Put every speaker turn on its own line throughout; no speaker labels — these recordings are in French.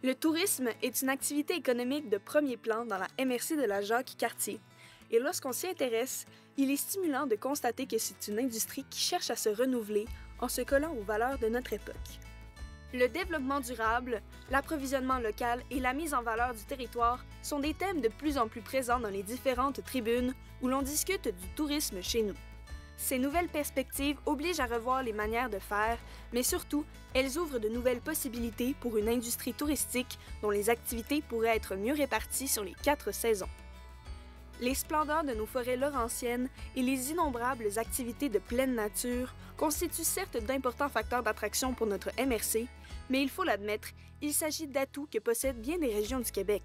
Le tourisme est une activité économique de premier plan dans la MRC de la Jacques-Cartier. Et lorsqu'on s'y intéresse, il est stimulant de constater que c'est une industrie qui cherche à se renouveler en se collant aux valeurs de notre époque. Le développement durable, l'approvisionnement local et la mise en valeur du territoire sont des thèmes de plus en plus présents dans les différentes tribunes où l'on discute du tourisme chez nous. Ces nouvelles perspectives obligent à revoir les manières de faire, mais surtout, elles ouvrent de nouvelles possibilités pour une industrie touristique dont les activités pourraient être mieux réparties sur les 4 saisons. Les splendeurs de nos forêts laurentiennes et les innombrables activités de pleine nature constituent certes d'importants facteurs d'attraction pour notre MRC, mais il faut l'admettre, il s'agit d'atouts que possèdent bien des régions du Québec.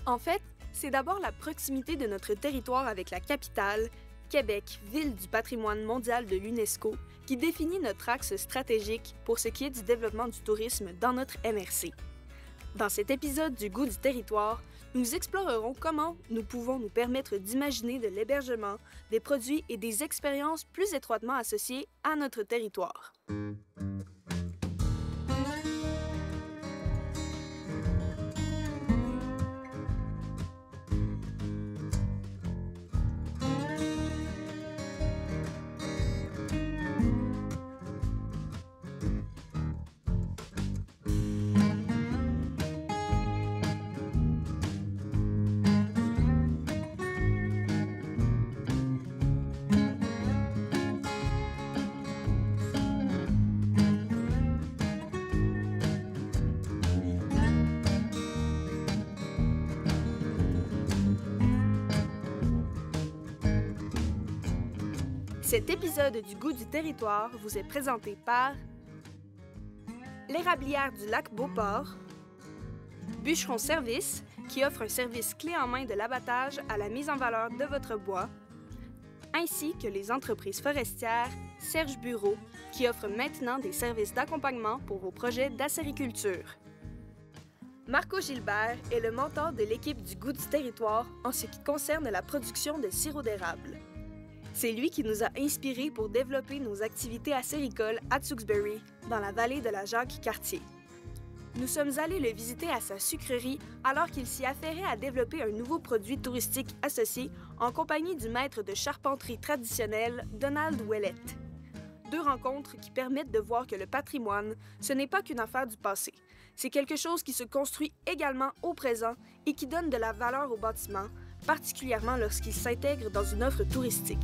En fait, c'est d'abord la proximité de notre territoire avec la capitale, Québec, ville du patrimoine mondial de l'UNESCO, qui définit notre axe stratégique pour ce qui est du développement du tourisme dans notre MRC. Dans cet épisode du Goût du territoire, nous explorerons comment nous pouvons nous permettre d'imaginer de l'hébergement, des produits et des expériences plus étroitement associés à notre territoire. Cet épisode du Goût du territoire vous est présenté par l'Érablière du lac Beauport, Bûcheron Service, qui offre un service clé en main de l'abattage à la mise en valeur de votre bois, ainsi que les entreprises forestières Serge Bureau, qui offre maintenant des services d'accompagnement pour vos projets d'acériculture. Marco Gilbert est le mentor de l'équipe du Goût du territoire en ce qui concerne la production de sirop d'érable. C'est lui qui nous a inspirés pour développer nos activités acéricoles à Tewksbury, dans la vallée de la Jacques-Cartier. Nous sommes allés le visiter à sa sucrerie alors qu'il s'y affairait à développer un nouveau produit touristique associé en compagnie du maître de charpenterie traditionnel, Donald Ouellette. 2 rencontres qui permettent de voir que le patrimoine, ce n'est pas qu'une affaire du passé. C'est quelque chose qui se construit également au présent et qui donne de la valeur au bâtiment, particulièrement lorsqu'il s'intègre dans une offre touristique.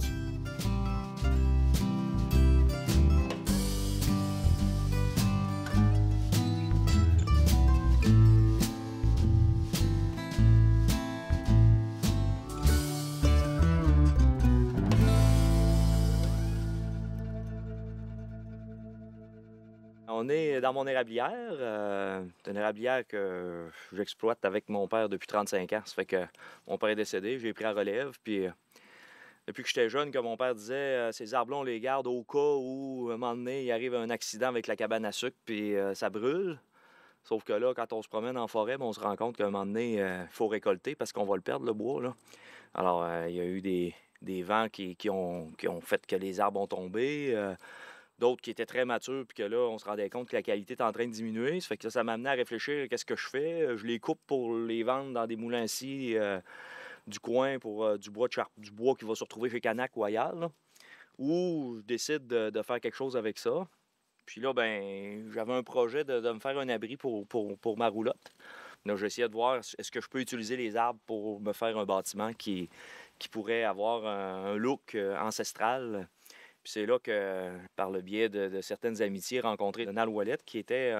On est dans mon érablière. C'est une érablière que j'exploite avec mon père depuis 35 ans. Ça fait que mon père est décédé, j'ai pris la relève. Puis depuis que j'étais jeune, comme mon père disait, ces arbres-là, on les garde au cas où, à un moment donné, il arrive un accident avec la cabane à sucre, puis ça brûle. Sauf que là, quand on se promène en forêt, on se rend compte qu'à un moment donné, il faut récolter parce qu'on va le perdre, le bois, là. Alors, il y a eu des vents qui ont fait que les arbres ont tombé. D'autres qui étaient très matures, puis que là, on se rendait compte que la qualité est en train de diminuer. Ça fait que ça m'a amené à réfléchir, qu'est-ce que je fais? Je les coupe pour les vendre dans des moulins à scie du coin pour du bois qui va se retrouver chez Canac ou ailleurs, là. Ou je décide de faire quelque chose avec ça. Puis là, ben j'avais un projet de me faire un abri pour ma roulotte. Là, j'essayais de voir, est-ce que je peux utiliser les arbres pour me faire un bâtiment qui pourrait avoir un look ancestral. Puis c'est là que, par le biais de certaines amitiés, rencontré Donald Ouellette, qui était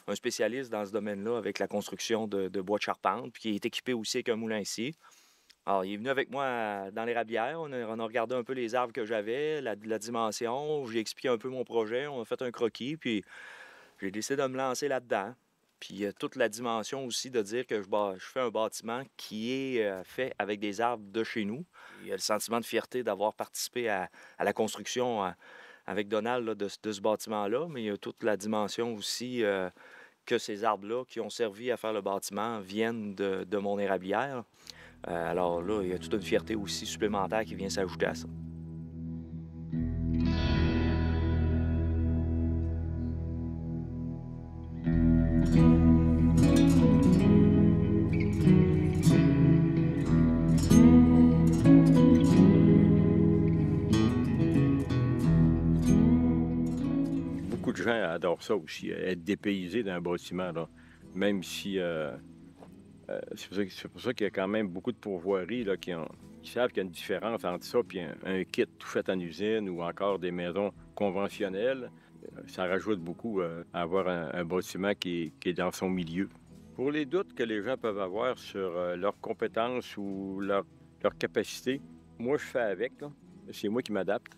un spécialiste dans ce domaine-là avec la construction de bois de charpente, puis qui est équipé aussi avec un moulin à scie. Alors, il est venu avec moi dans l'érablière. On a regardé un peu les arbres que j'avais, la dimension. J'ai expliqué un peu mon projet. On a fait un croquis, puis j'ai décidé de me lancer là-dedans. Puis il y a toute la dimension aussi de dire que je fais un bâtiment qui est fait avec des arbres de chez nous. Il y a le sentiment de fierté d'avoir participé à la construction avec Donald là, de ce bâtiment-là, mais il y a toute la dimension aussi que ces arbres-là qui ont servi à faire le bâtiment viennent de mon érablière. Alors là, il y a toute une fierté aussi supplémentaire qui vient s'ajouter à ça.
adorent ça aussi, être dépaysés d'un bâtiment, là. Même si c'est pour ça qu'il y a quand même beaucoup de pourvoiries là, qui savent qu'il y a une différence entre ça et un kit tout fait en usine ou encore des maisons conventionnelles. Ça rajoute beaucoup à avoir un bâtiment qui est dans son milieu. Pour les doutes que les gens peuvent avoir sur leurs compétences ou leur capacité, moi, je fais avec, là. C'est moi qui m'adapte.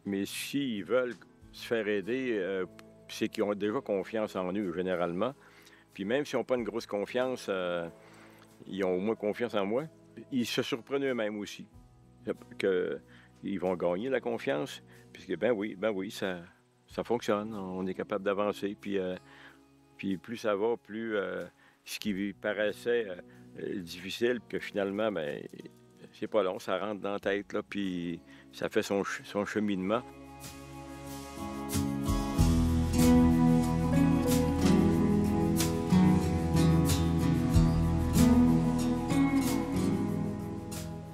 Mais s'ils veulent se faire aider, c'est qu'ils ont déjà confiance en eux, généralement. Puis même s'ils n'ont pas une grosse confiance, ils ont au moins confiance en moi. Ils se surprennent eux-mêmes aussi qu'ils vont gagner la confiance, puisque ben oui, ça fonctionne, on est capable d'avancer. Puis plus ça va, plus ce qui paraissait difficile, que finalement, ben c'est pas long, ça rentre dans la tête, là, puis ça fait son cheminement.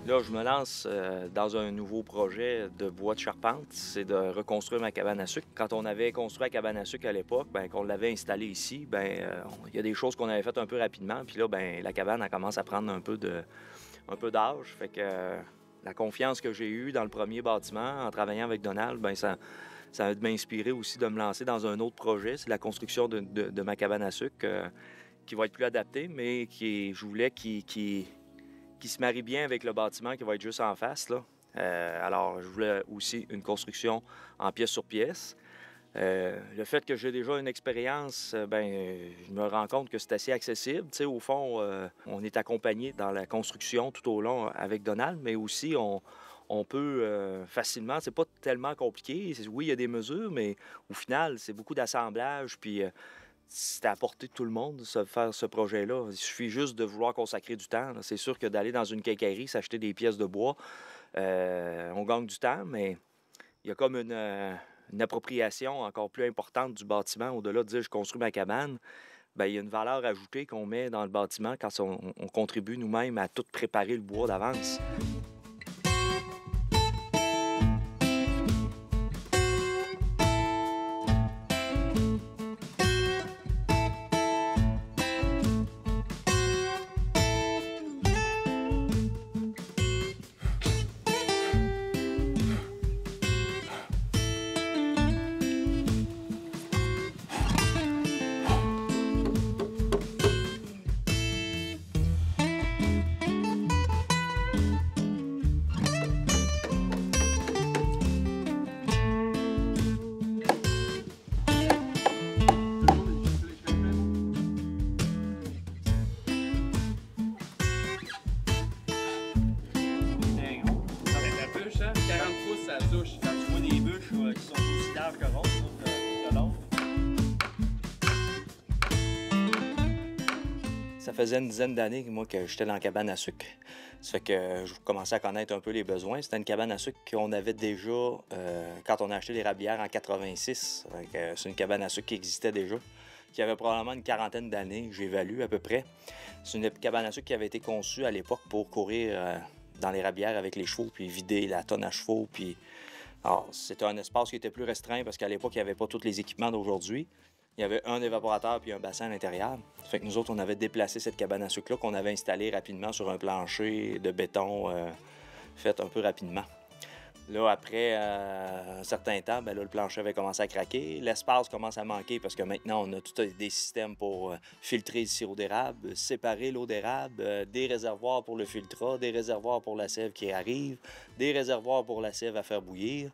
Là, je me lance dans un nouveau projet de bois de charpente. C'est de reconstruire ma cabane à sucre. Quand on avait construit la cabane à sucre à l'époque, qu'on l'avait installée ici, il y a des choses qu'on avait faites un peu rapidement. Puis là, la cabane, elle commence à prendre un peu d'âge. Fait que la confiance que j'ai eue dans le premier bâtiment, en travaillant avec Donald, ça a m'inspiré aussi de me lancer dans un autre projet. C'est la construction de ma cabane à sucre qui va être plus adaptée, mais je voulais qui se marie bien avec le bâtiment qui va être juste en face, là. Alors, je voulais aussi une construction en pièce sur pièce. Le fait que j'ai déjà une expérience, je me rends compte que c'est assez accessible. Tu sais, au fond, on est accompagné dans la construction tout au long avec Donald, mais aussi on peut facilement, c'est pas tellement compliqué. Oui, il y a des mesures, mais au final, c'est beaucoup d'assemblage, puis c'est à la portée de tout le monde, faire ce projet-là. Il suffit juste de vouloir consacrer du temps, là. C'est sûr que d'aller dans une quincaillerie, s'acheter des pièces de bois, on gagne du temps, mais il y a comme une appropriation encore plus importante du bâtiment. Au-delà de dire je construis ma cabane, il y a une valeur ajoutée qu'on met dans le bâtiment quand on contribue nous-mêmes à tout préparer le bois d'avance. Ça faisait une dizaine d'années, moi, que j'étais dans la cabane à sucre. Ça fait que je commençais à connaître un peu les besoins. C'était une cabane à sucre qu'on avait déjà quand on a acheté les rabières en 86. C'est une cabane à sucre qui existait déjà, qui avait probablement une quarantaine d'années, j'évalue à peu près. C'est une cabane à sucre qui avait été conçue à l'époque pour courir dans les rabières avec les chevaux, puis vider la tonne à chevaux. Alors, c'était un espace qui était plus restreint parce qu'à l'époque, il n'y avait pas tous les équipements d'aujourd'hui. Il y avait un évaporateur puis un bassin à l'intérieur. Ça fait que nous autres, on avait déplacé cette cabane à sucre-là qu'on avait installée rapidement sur un plancher de béton fait un peu rapidement. Là, après un certain temps, le plancher avait commencé à craquer. L'espace commence à manquer parce que maintenant, on a tous des systèmes pour filtrer le sirop d'érable, séparer l'eau d'érable, des réservoirs pour le filtrat, des réservoirs pour la sève qui arrive, des réservoirs pour la sève à faire bouillir.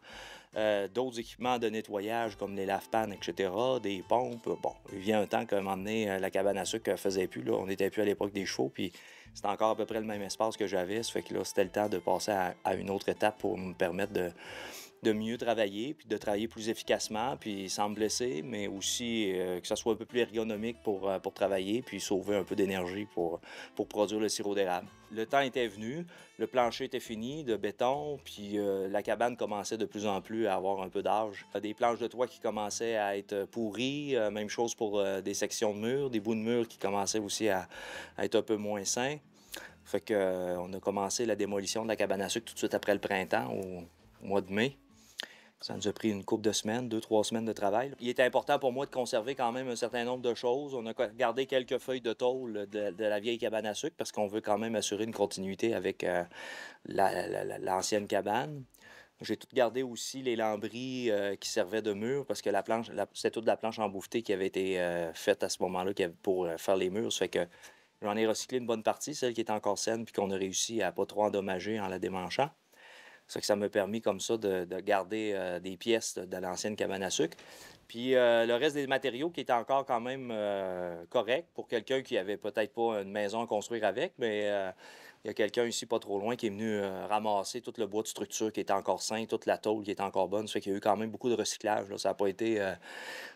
D'autres équipements de nettoyage comme les lave-pannes, etc., des pompes. Bon, il vient un temps qu'à un moment donné, la cabane à sucre ne faisait plus. Là. On n'était plus à l'époque des chevaux, puis c'était encore à peu près le même espace que j'avais. Ça fait que là, c'était le temps de passer à une autre étape pour me permettre de mieux travailler, puis de travailler plus efficacement, puis sans me blesser, mais aussi que ça soit un peu plus ergonomique pour travailler, puis sauver un peu d'énergie pour produire le sirop d'érable. Le temps était venu, le plancher était fini de béton, puis la cabane commençait de plus en plus à avoir un peu d'âge. Des planches de toit qui commençaient à être pourries, même chose pour des sections de murs, des bouts de murs qui commençaient aussi à être un peu moins sains. Fait que on a commencé la démolition de la cabane à sucre tout de suite après le printemps, au mois de mai. Ça nous a pris une couple de semaines, 2-3 semaines de travail. Il était important pour moi de conserver quand même un certain nombre de choses. On a gardé quelques feuilles de tôle de la vieille cabane à sucre parce qu'on veut quand même assurer une continuité avec l'ancienne cabane. J'ai tout gardé aussi les lambris qui servaient de mur parce que la planche, c'était toute de la planche en bouffeté qui avait été faite à ce moment-là pour faire les murs. Ça fait que j'en ai recyclé une bonne partie, celle qui était encore saine, puis qu'on a réussi à pas trop endommager en la démanchant. Ça fait que ça m'a permis comme ça de garder des pièces de l'ancienne cabane à sucre. Puis le reste des matériaux qui étaient encore quand même corrects pour quelqu'un qui avait peut-être pas une maison à construire avec, mais il y a quelqu'un ici pas trop loin qui est venu ramasser tout le bois de structure qui était encore sain, toute la tôle qui était encore bonne. Ça fait qu'il y a eu quand même beaucoup de recyclage, là. Ça n'a pas été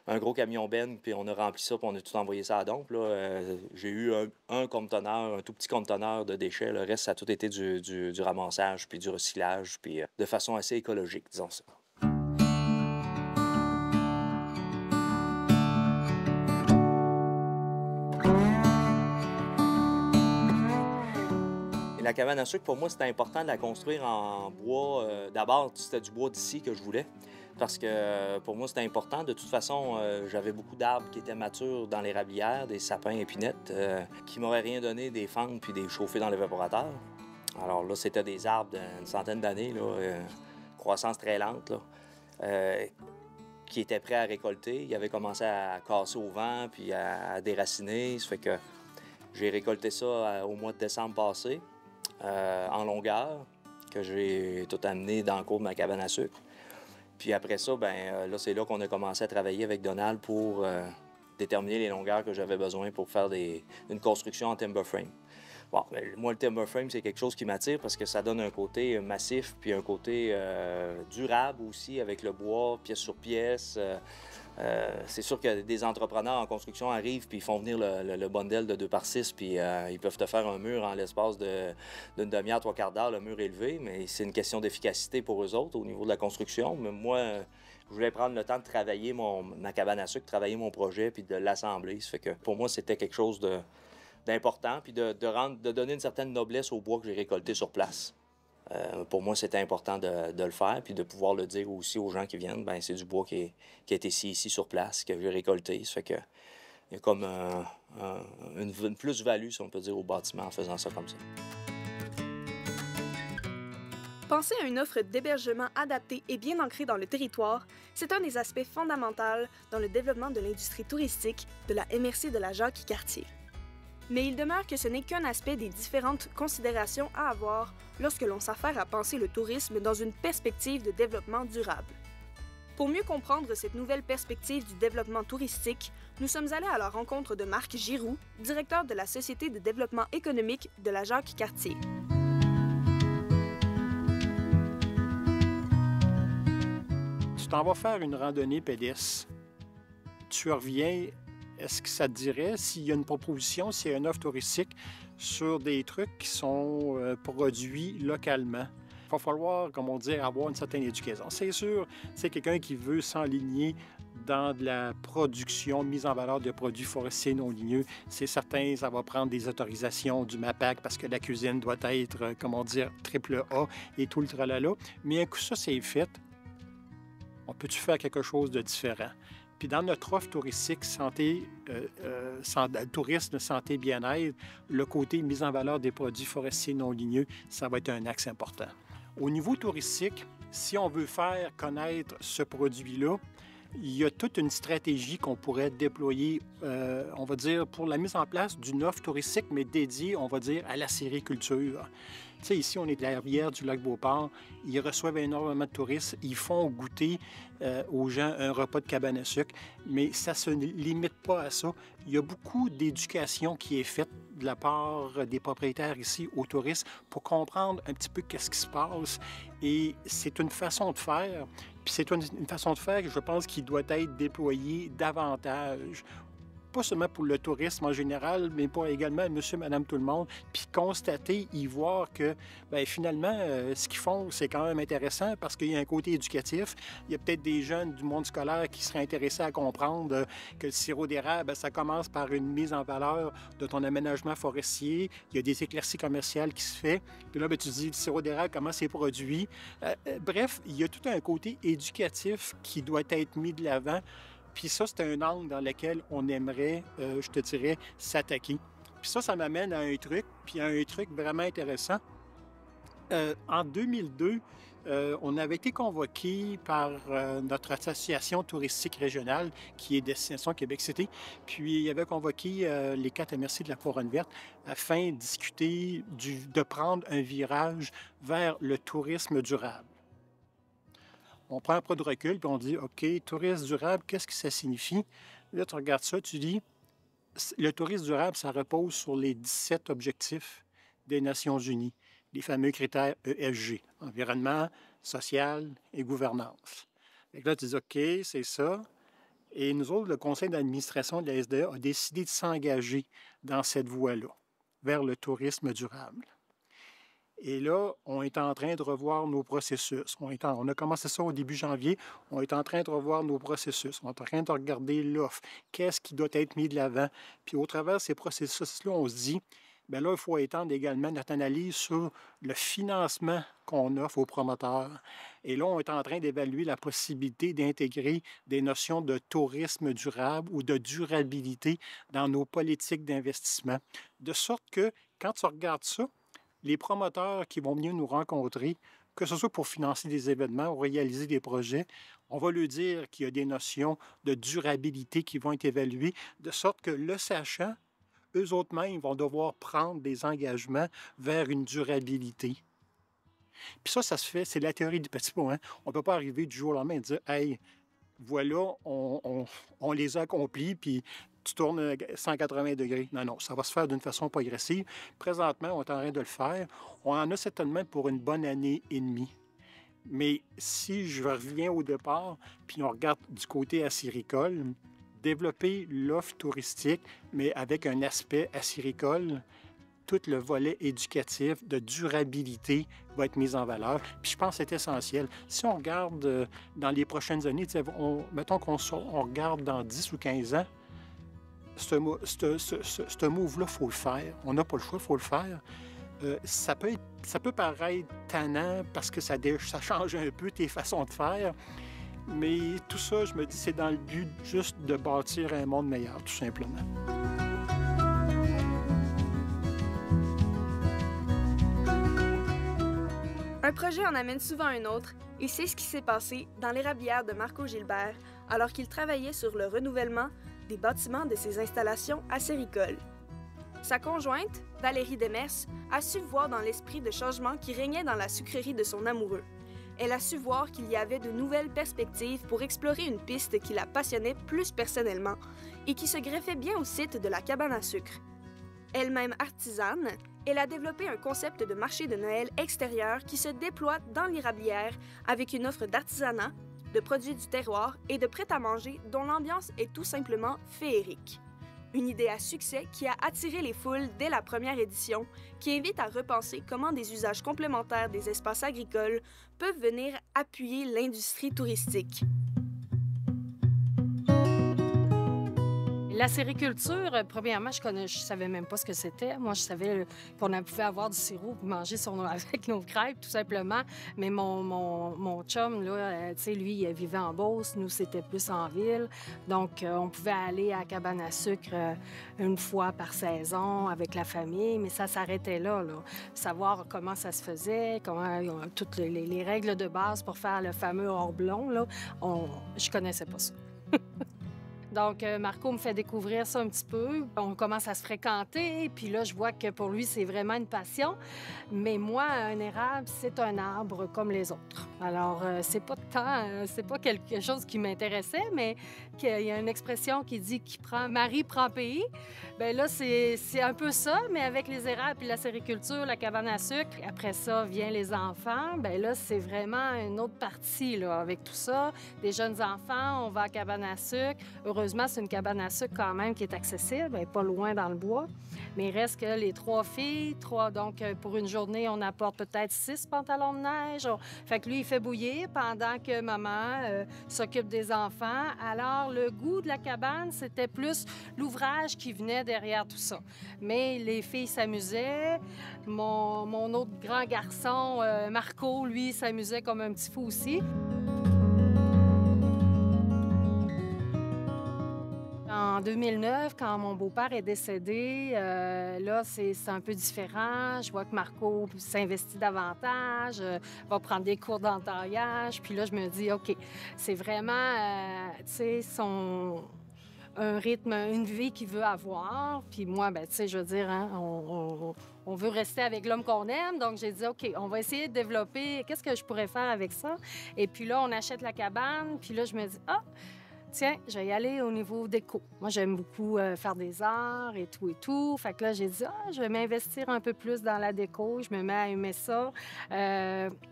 un gros camion ben, puis on a rempli ça, puis on a tout envoyé ça à Dompe, là. J'ai eu un conteneur, un tout petit conteneur de déchets. Le reste, ça a tout été du ramassage, puis du recyclage, puis de façon assez écologique, disons ça. La cabane à sucre, pour moi, c'était important de la construire en bois. D'abord, c'était du bois d'ici que je voulais, parce que pour moi, c'était important. De toute façon, j'avais beaucoup d'arbres qui étaient matures dans l'érablière, des sapins épinettes, qui m'auraient rien donné des fentes puis des chauffés dans l'évaporateur. Alors là, c'était des arbres d'une centaine d'années, croissance très lente, qui étaient prêts à récolter. Ils avaient commencé à casser au vent puis à déraciner. Ça fait que j'ai récolté ça au mois de décembre passé. En longueur, que j'ai tout amené dans le cours de ma cabane à sucre. Puis après ça, là, c'est là qu'on a commencé à travailler avec Donald pour déterminer les longueurs que j'avais besoin pour faire une construction en timber frame. Bon, moi, le timber frame, c'est quelque chose qui m'attire parce que ça donne un côté massif puis un côté durable aussi avec le bois, pièce sur pièce. C'est sûr que des entrepreneurs en construction arrivent puis ils font venir le bundle de 2x6 puis ils peuvent te faire un mur en l'espace d'une demi-heure, 3/4 d'heure, le mur élevé, mais c'est une question d'efficacité pour eux autres au niveau de la construction. Mais moi, je voulais prendre le temps de travailler ma cabane à sucre, travailler mon projet puis de l'assembler. Ça fait que pour moi, c'était quelque chose d'important puis de donner une certaine noblesse au bois que j'ai récolté sur place. Pour moi, c'était important de le faire, puis de pouvoir le dire aussi aux gens qui viennent. Bien, c'est du bois qui a été ici sur place, que j'ai récolté. Ça fait qu'il y a comme une plus-value, si on peut dire, au bâtiment en faisant ça comme ça.
Penser à une offre d'hébergement adaptée et bien ancrée dans le territoire, c'est un des aspects fondamentaux dans le développement de l'industrie touristique de la MRC de la Jacques-Cartier. Mais il demeure que ce n'est qu'un aspect des différentes considérations à avoir lorsque l'on s'affaire à penser le tourisme dans une perspective de développement durable. Pour mieux comprendre cette nouvelle perspective du développement touristique, nous sommes allés à la rencontre de Marc Giroux, directeur de la Société de développement économique de la Jacques-Cartier.
Tu t'en vas faire une randonnée pédestre. Tu reviens. Est-ce que ça te dirait s'il y a une proposition, s'il y a une offre touristique sur des trucs qui sont produits localement? Il va falloir, comme on dit, avoir une certaine éducation. C'est sûr, c'est quelqu'un qui veut s'enligner dans de la production, mise en valeur de produits forestiers non ligneux. C'est certain, ça va prendre des autorisations du MAPAC parce que la cuisine doit être, comment dire, AAA et tout le tralala. Mais un coup ça, c'est fait, on peut-tu faire quelque chose de différent? Puis dans notre offre touristique tourisme, santé, bien-être, le côté mise en valeur des produits forestiers non ligneux, ça va être un axe important. Au niveau touristique, si on veut faire connaître ce produit-là, il y a toute une stratégie qu'on pourrait déployer, on va dire, pour la mise en place d'une offre touristique, mais dédiée, on va dire, à la sériculture. Tu sais, ici, on est à la rivière du lac Beauport. Ils reçoivent énormément de touristes. Ils font goûter aux gens un repas de cabane à sucre, mais ça ne se limite pas à ça. Il y a beaucoup d'éducation qui est faite de la part des propriétaires ici aux touristes pour comprendre un petit peu qu'est-ce qui se passe. Et c'est une façon de faire. Puis c'est une façon de faire que je pense qu'il doit être déployé davantage pas seulement pour le tourisme en général, mais pour également monsieur, madame, tout le monde, puis constater, y voir que finalement, ce qu'ils font, c'est quand même intéressant parce qu'il y a un côté éducatif. Il y a peut-être des jeunes du monde scolaire qui seraient intéressés à comprendre que le sirop d'érable, ça commence par une mise en valeur de ton aménagement forestier. Il y a des éclaircies commerciales qui se fait. Puis là, tu te dis, le sirop d'érable, comment c'est produit. Bref, il y a tout un côté éducatif qui doit être mis de l'avant. Puis ça, c'est un angle dans lequel on aimerait, je te dirais, s'attaquer. Puis ça m'amène à un truc, puis à un truc vraiment intéressant. En 2002, on avait été convoqué par notre association touristique régionale, qui est Destination Québec City. Puis il avait convoqué les 4 MRC de la Couronne verte afin de discuter de prendre un virage vers le tourisme durable. On prend un peu de recul, puis on dit, OK, tourisme durable, qu'est-ce que ça signifie? Là, tu regardes ça, tu dis, le tourisme durable, ça repose sur les 17 objectifs des Nations unies, les fameux critères ESG, environnement, social et gouvernance. Et là, tu dis, OK, c'est ça. Et nous autres, le conseil d'administration de la SDA a décidé de s'engager dans cette voie-là, vers le tourisme durable. Et là, on est en train de revoir nos processus. On a commencé ça au début janvier. On est en train de revoir nos processus. On est en train de regarder l'offre. Qu'est-ce qui doit être mis de l'avant? Puis au travers de ces processus-là, on se dit, bien là, il faut étendre également notre analyse sur le financement qu'on offre aux promoteurs. Et là, on est en train d'évaluer la possibilité d'intégrer des notions de tourisme durable ou de durabilité dans nos politiques d'investissement. De sorte que, quand tu regardes ça, les promoteurs qui vont venir nous rencontrer, que ce soit pour financer des événements ou réaliser des projets, on va leur dire qu'il y a des notions de durabilité qui vont être évaluées, de sorte que le sachant, eux autres mêmes vont devoir prendre des engagements vers une durabilité. Puis ça se fait, c'est la théorie du petit pas. Hein? On ne peut pas arriver du jour au lendemain et dire « Hey, voilà, on les a accomplis, puis tu tournes 180 degrés. » Non, non, ça va se faire d'une façon progressive. Présentement, on est en train de le faire. On en a certainement pour une bonne année et demie. Mais si je reviens au départ, puis on regarde du côté acéricole, développer l'offre touristique, mais avec un aspect acéricole, tout le volet éducatif de durabilité va être mis en valeur. Puis je pense que c'est essentiel. Si on regarde dans les prochaines années, mettons qu'on regarde dans 10 ou 15 ans, ce move-là, il faut le faire. On n'a pas le choix, il faut le faire. Ça peut paraître tannant parce que ça change un peu tes façons de faire, mais tout ça, je me dis, c'est dans le but juste de bâtir un monde meilleur, tout simplement.
Un projet en amène souvent un autre, et c'est ce qui s'est passé dans l'érablière de Marco Gilbert, alors qu'il travaillait sur le renouvellement des bâtiments de ses installations acéricoles. Sa conjointe, Valérie Demers, a su voir dans l'esprit de changement qui régnait dans la sucrerie de son amoureux. Elle a su voir qu'il y avait de nouvelles perspectives pour explorer une piste qui la passionnait plus personnellement et qui se greffait bien au site de la cabane à sucre. Elle-même artisane, elle a développé un concept de marché de Noël extérieur qui se déploie dans l'érablière avec une offre d'artisanat, de produits du terroir et de prêt-à-manger dont l'ambiance est tout simplement féerique. Une idée à succès qui a attiré les foules dès la première édition, qui invite à repenser comment des usages complémentaires des espaces agricoles peuvent venir appuyer l'industrie touristique.
La sériculture, premièrement, je savais même pas ce que c'était. Moi, je savais qu'on pouvait avoir du sirop pour manger avec nos crêpes, tout simplement. Mais mon chum, là, tu sais, lui, il vivait en Beauce. Nous, c'était plus en ville. Donc, on pouvait aller à la cabane à sucre une fois par saison avec la famille, mais ça s'arrêtait là. Savoir comment ça se faisait, toutes les règles de base pour faire le fameux hors-blond, là, je connaissais pas ça. Donc, Marco me fait découvrir ça un petit peu. On commence à se fréquenter, puis là, je vois que pour lui, c'est vraiment une passion. Mais moi, un érable, c'est un arbre comme les autres. Alors, c'est pas quelque chose qui m'intéressait, mais qu'il y a une expression qui dit « Marie prend pays ». Bien là, c'est un peu ça, mais avec les érables puis la sériculture, la cabane à sucre. Après ça, viennent les enfants. Bien là, c'est vraiment une autre partie, là, avec tout ça. Des jeunes enfants, on va à la cabane à sucre. Heureusement, heureusement, c'est une cabane à sucre quand même qui est accessible, elle n'est pas loin dans le bois. Mais il reste que les 3 filles, donc pour une journée, on apporte peut-être 6 pantalons de neige. Fait que lui, il fait bouillir pendant que maman s'occupe des enfants. Alors, le goût de la cabane, c'était plus l'ouvrage qui venait derrière tout ça. Mais les filles s'amusaient. Mon autre grand garçon, Marco, lui, s'amusait comme un petit fou aussi. En 2009, quand mon beau-père est décédé, là, c'est un peu différent. Je vois que Marco s'investit davantage, va prendre des cours d'entaillage. Puis là, je me dis, OK, c'est vraiment, tu sais, un rythme, une vie qu'il veut avoir. Puis moi, ben, tu sais, je veux dire, hein, on veut rester avec l'homme qu'on aime. Donc, j'ai dit, OK, on va essayer de développer, qu'est-ce que je pourrais faire avec ça? Et puis là, on achète la cabane. Puis là, je me dis, ah! Tiens, je vais y aller au niveau déco. Moi, j'aime beaucoup faire des arts et tout et tout. Fait que là, j'ai dit, je vais m'investir un peu plus dans la déco. Je me mets à aimer ça.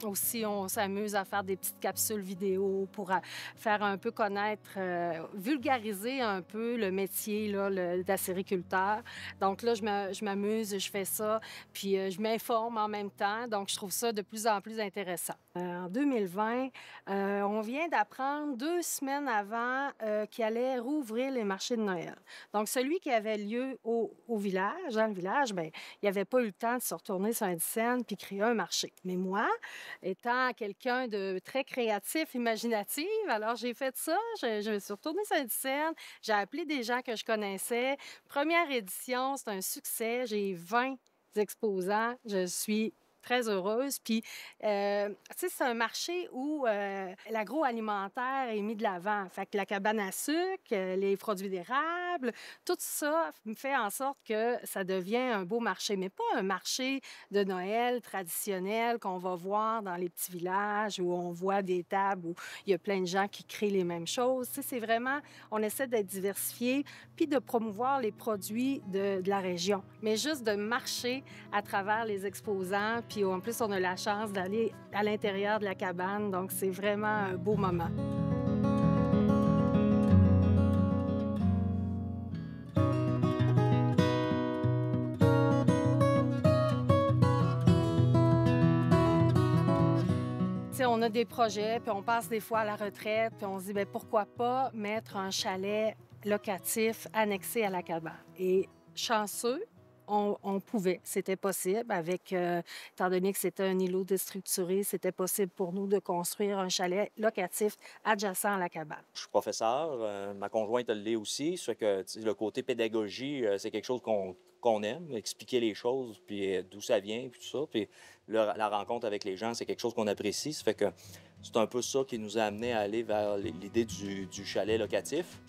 Aussi, on s'amuse à faire des petites capsules vidéo pour faire un peu connaître, vulgariser un peu le métier là, d'acériculteur. Donc là, je m'amuse, je fais ça. Puis je m'informe en même temps. Donc, je trouve ça de plus en plus intéressant. En 2020, on vient d'apprendre 2 semaines avant qui allait rouvrir les marchés de Noël. Donc, celui qui avait lieu au village, dans le village, bien, il n'avait pas eu le temps de se retourner sur Saint-Dicenne puis créer un marché. Mais moi, étant quelqu'un de très créatif, imaginatif, alors j'ai fait ça. Je me suis retournée sur Saint-Dicenne. J'ai appelé des gens que je connaissais. Première édition, c'est un succès. J'ai 20 exposants. Je suis très heureuse. Puis, tu sais, c'est un marché où l'agroalimentaire est mis de l'avant. Fait que la cabane à sucre, les produits d'érable, tout ça fait en sorte que ça devient un beau marché, mais pas un marché de Noël traditionnel qu'on va voir dans les petits villages où on voit des tables où il y a plein de gens qui créent les mêmes choses. Tu sais, c'est vraiment, on essaie d'être diversifié puis de promouvoir les produits de la région, mais juste de marcher à travers les exposants. Puis en plus, on a la chance d'aller à l'intérieur de la cabane, donc c'est vraiment un beau moment. T'sais, on a des projets, puis on passe des fois à la retraite, puis on se dit, bien, pourquoi pas mettre un chalet locatif annexé à la cabane? Et chanceux, on pouvait, c'était possible avec, étant donné que c'était un îlot déstructuré, c'était possible pour nous de construire un chalet locatif adjacent à la cabane.
Je suis professeur, ma conjointe l'est aussi, ça fait que le côté pédagogie, c'est quelque chose qu'on aime, expliquer les choses, puis d'où ça vient, puis tout ça. Puis la rencontre avec les gens, c'est quelque chose qu'on apprécie. Ça fait que c'est un peu ça qui nous a amené à aller vers l'idée du chalet locatif.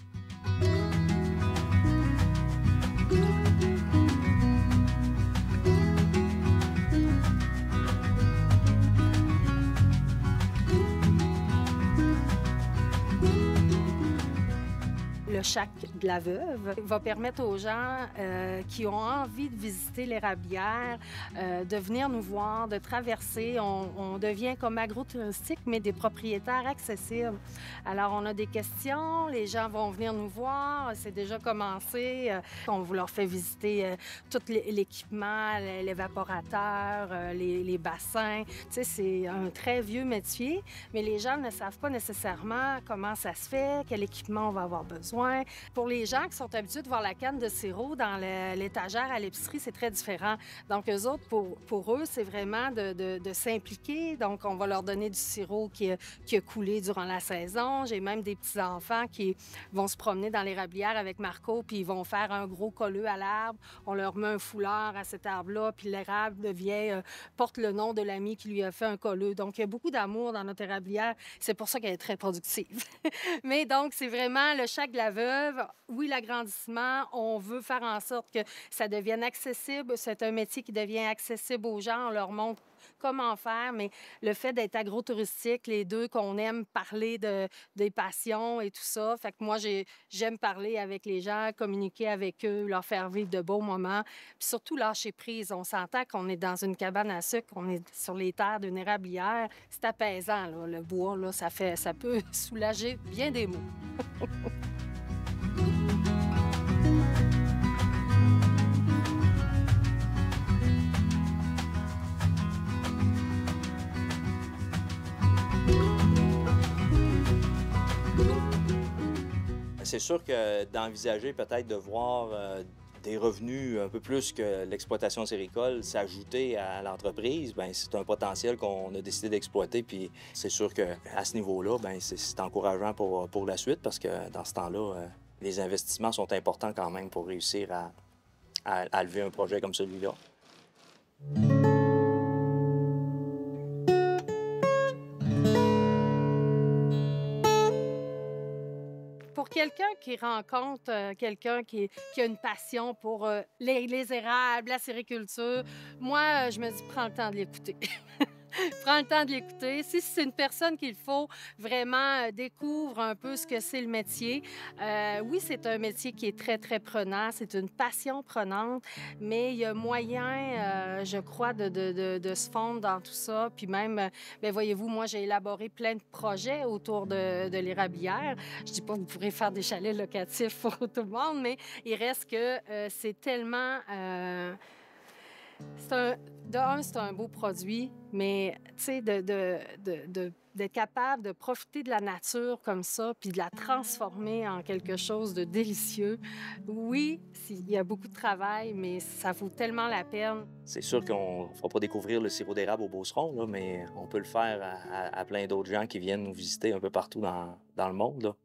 Le Shack de la Veuve va permettre aux gens qui ont envie de visiter l'érablière de venir nous voir, de traverser. On devient comme agro-touristique, mais des propriétaires accessibles. Alors, on a des questions, les gens vont venir nous voir, c'est déjà commencé. On vous leur fait visiter tout l'équipement, l'évaporateur, les bassins. Tu sais, c'est un très vieux métier, mais les gens ne savent pas nécessairement comment ça se fait, quel équipement on va avoir besoin. Pour les gens qui sont habitués de voir la canne de sirop dans l'étagère à l'épicerie, c'est très différent. Donc, eux autres, pour eux, c'est vraiment de s'impliquer. Donc, on va leur donner du sirop qui a coulé durant la saison. J'ai même des petits-enfants qui vont se promener dans l'érablière avec Marco, puis ils vont faire un gros colleux à l'arbre. On leur met un foulard à cet arbre-là, puis l'érable porte le nom de l'ami qui lui a fait un colleux. Donc, il y a beaucoup d'amour dans notre érablière. C'est pour ça qu'elle est très productive. Mais donc, c'est vraiment le Shack de la Veuve. Oui, l'agrandissement, on veut faire en sorte que ça devienne accessible. C'est un métier qui devient accessible aux gens. On leur montre comment faire, mais le fait d'être agro-touristique, les deux, qu'on aime parler des passions et tout ça, fait que moi, j'aime parler avec les gens, communiquer avec eux, leur faire vivre de beaux moments, puis surtout lâcher prise. On s'entend qu'on est dans une cabane à sucre, on est sur les terres d'une érablière. C'est apaisant, là, le bois, là, ça peut soulager bien des maux.
c'est sûr que d'envisager peut-être de voir des revenus un peu plus que l'exploitation séricole s'ajouter à l'entreprise, bien, c'est un potentiel qu'on a décidé d'exploiter. Puis c'est sûr qu'à ce niveau-là, bien, c'est encourageant pour la suite parce que dans ce temps-là, les investissements sont importants quand même pour réussir à lever un projet comme celui-là.
Pour quelqu'un qui rencontre quelqu'un qui a une passion pour les érables, la sériculture, moi, je me dis, prends le temps de l'écouter. Prends le temps de l'écouter. Si c'est une personne qu'il faut vraiment découvre un peu ce que c'est le métier. Oui, c'est un métier qui est très, très prenant. C'est une passion prenante, mais il y a moyen, je crois, de se fondre dans tout ça. Puis même, bien, voyez-vous, moi, j'ai élaboré plein de projets autour de l'érablière. Je dis pas que vous pourrez faire des chalets locatifs pour tout le monde, mais il reste que c'est tellement... c'est un beau produit, mais tu sais, d'être capable de profiter de la nature comme ça, puis de la transformer en quelque chose de délicieux. Oui, il y a beaucoup de travail, mais ça vaut tellement la peine.
C'est sûr qu'on ne fera pas découvrir le sirop d'érable au Beauceron, là, mais on peut le faire à plein d'autres gens qui viennent nous visiter un peu partout dans le monde, là.